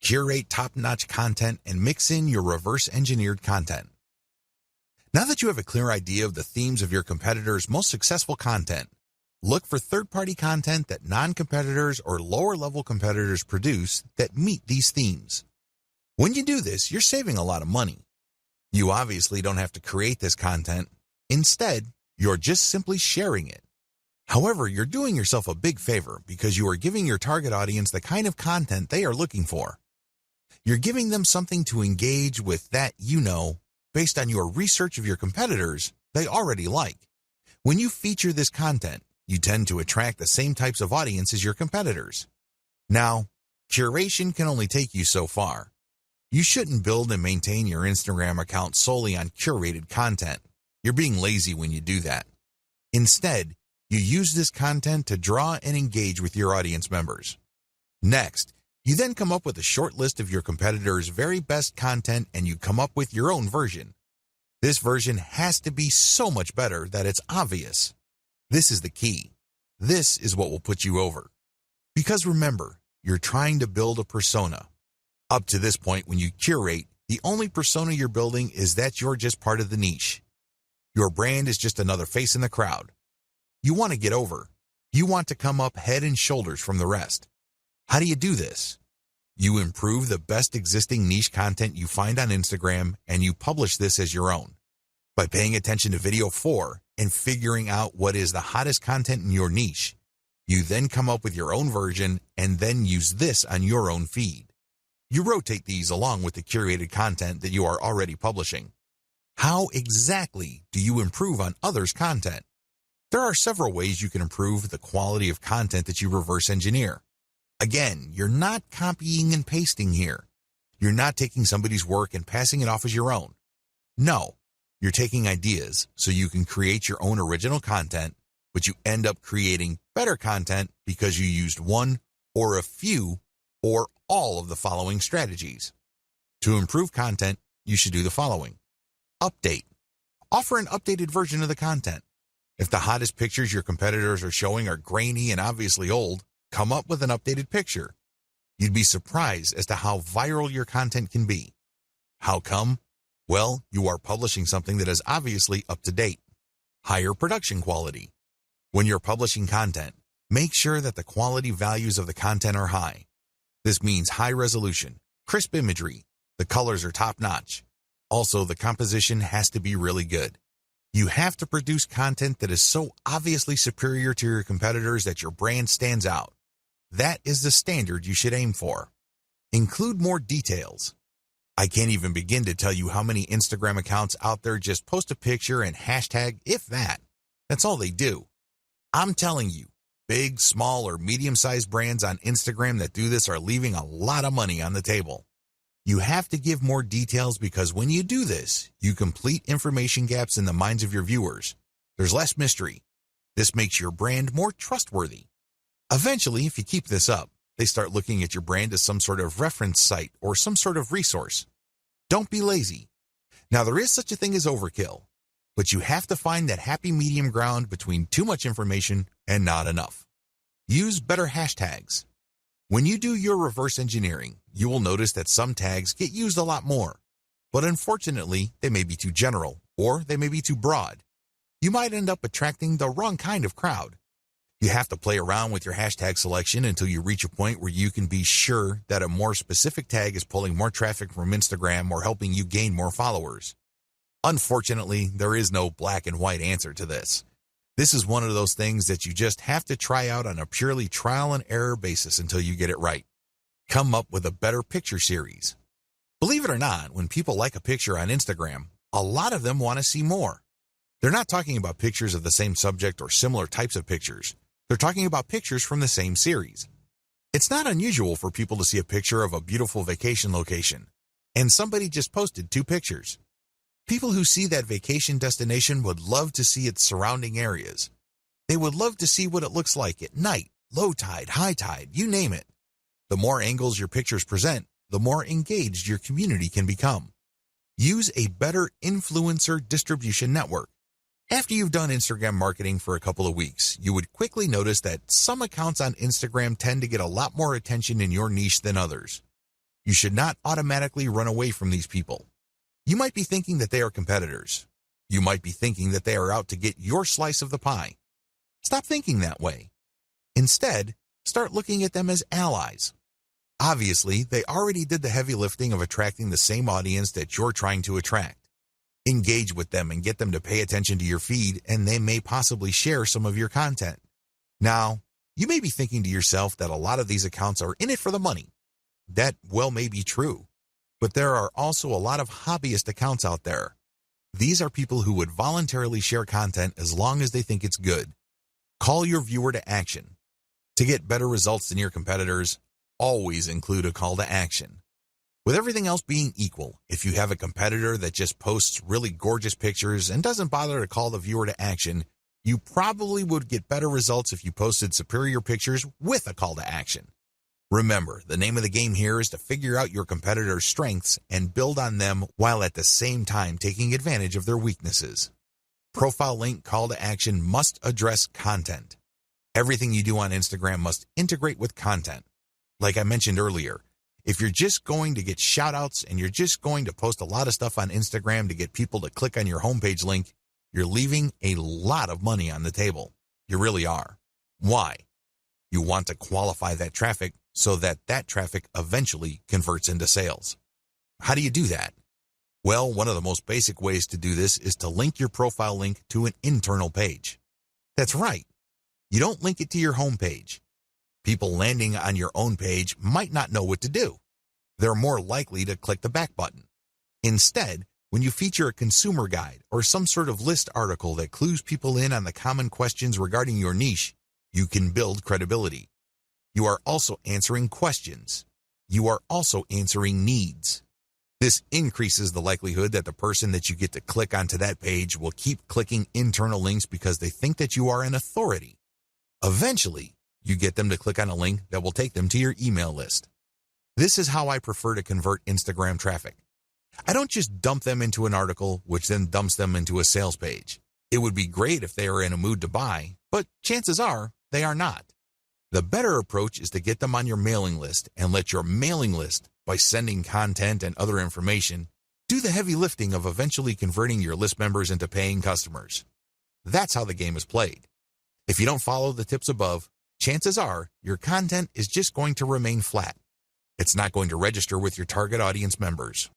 curate top-notch content, and mix in your reverse-engineered content. Now that you have a clear idea of the themes of your competitors' most successful content, look for third-party content that non-competitors or lower-level competitors produce that meet these themes. When you do this, you're saving a lot of money. You obviously don't have to create this content. Instead, you're just simply sharing it. However, you're doing yourself a big favor because you are giving your target audience the kind of content they are looking for. You're giving them something to engage with that based on your research of your competitors, they already like. When you feature this content, you tend to attract the same types of audience as your competitors. Now, curation can only take you so far. You shouldn't build and maintain your Instagram account solely on curated content. You're being lazy when you do that. Instead, you use this content to draw and engage with your audience members. Next, you then come up with a short list of your competitors' very best content and you come up with your own version. This version has to be so much better that it's obvious. This is the key. This is what will put you over. Because remember, you're trying to build a persona. Up to this point, when you curate, the only persona you're building is that you're just part of the niche. Your brand is just another face in the crowd. You want to get over. You want to come up head and shoulders from the rest. How do you do this? You improve the best existing niche content you find on Instagram and you publish this as your own. By paying attention to video 4 and figuring out what is the hottest content in your niche, you then come up with your own version and then use this on your own feed. You rotate these along with the curated content that you are already publishing. How exactly do you improve on others' content? There are several ways you can improve the quality of content that you reverse engineer. Again, you're not copying and pasting here. You're not taking somebody's work and passing it off as your own. No, you're taking ideas so you can create your own original content, but you end up creating better content because you used one or a few or all of the following strategies. To improve content, you should do the following. Update. Offer an updated version of the content. If the hottest pictures your competitors are showing are grainy and obviously old, come up with an updated picture. You'd be surprised as to how viral your content can be. How come? Well, you are publishing something that is obviously up to date. Higher production quality. When you're publishing content, make sure that the quality values of the content are high. This means high resolution, crisp imagery, the colors are top-notch. Also, the composition has to be really good. You have to produce content that is so obviously superior to your competitors that your brand stands out. That is the standard you should aim for. Include more details. I can't even begin to tell you how many Instagram accounts out there just post a picture and hashtag, if that. That's all they do. I'm telling you, big, small, or medium-sized brands on Instagram that do this are leaving a lot of money on the table. You have to give more details because when you do this, you complete information gaps in the minds of your viewers. There's less mystery. This makes your brand more trustworthy. Eventually, if you keep this up, they start looking at your brand as some sort of reference site or some sort of resource. Don't be lazy. Now, there is such a thing as overkill, but you have to find that happy medium ground between too much information and not enough. Use better hashtags. When you do your reverse engineering, you will notice that some tags get used a lot more, but unfortunately, they may be too general or they may be too broad. You might end up attracting the wrong kind of crowd. You have to play around with your hashtag selection until you reach a point where you can be sure that a more specific tag is pulling more traffic from Instagram or helping you gain more followers. Unfortunately, there is no black and white answer to this. This is one of those things that you just have to try out on a purely trial and error basis until you get it right. Come up with a better picture series. Believe it or not, when people like a picture on Instagram, a lot of them want to see more. They're not talking about pictures of the same subject or similar types of pictures. They're talking about pictures from the same series. It's not unusual for people to see a picture of a beautiful vacation location, and somebody just posted 2 pictures. People who see that vacation destination would love to see its surrounding areas. They would love to see what it looks like at night, low tide, high tide, you name it. The more angles your pictures present, the more engaged your community can become. Use a better influencer distribution network. After you've done Instagram marketing for a couple of weeks, you would quickly notice that some accounts on Instagram tend to get a lot more attention in your niche than others. You should not automatically run away from these people. You might be thinking that they are competitors. You might be thinking that they are out to get your slice of the pie. Stop thinking that way. Instead, start looking at them as allies. Obviously, they already did the heavy lifting of attracting the same audience that you're trying to attract. Engage with them and get them to pay attention to your feed, and they may possibly share some of your content. Now, you may be thinking to yourself that a lot of these accounts are in it for the money. That well may be true, but there are also a lot of hobbyist accounts out there. These are people who would voluntarily share content as long as they think it's good. Call your viewer to action. To get better results than your competitors, always include a call to action. With everything else being equal, if you have a competitor that just posts really gorgeous pictures and doesn't bother to call the viewer to action, you probably would get better results if you posted superior pictures with a call to action. Remember, the name of the game here is to figure out your competitor's strengths and build on them while at the same time taking advantage of their weaknesses. Profile link call to action must address content. Everything you do on Instagram must integrate with content. Like I mentioned earlier, if you're just going to get shoutouts and you're just going to post a lot of stuff on Instagram to get people to click on your homepage link, you're leaving a lot of money on the table. You really are. Why? You want to qualify that traffic so that that traffic eventually converts into sales. How do you do that? Well, one of the most basic ways to do this is to link your profile link to an internal page. That's right. You don't link it to your homepage. People landing on your own page might not know what to do. They're more likely to click the back button. Instead, when you feature a consumer guide or some sort of list article that clues people in on the common questions regarding your niche, you can build credibility. You are also answering questions. You are also answering needs. This increases the likelihood that the person that you get to click onto that page will keep clicking internal links because they think that you are an authority. Eventually, you get them to click on a link that will take them to your email list. This is how I prefer to convert Instagram traffic. I don't just dump them into an article, which then dumps them into a sales page. It would be great if they are in a mood to buy, but chances are they are not. The better approach is to get them on your mailing list and let your mailing list, by sending content and other information, do the heavy lifting of eventually converting your list members into paying customers. That's how the game is played. If you don't follow the tips above, chances are your content is just going to remain flat. It's not going to register with your target audience members.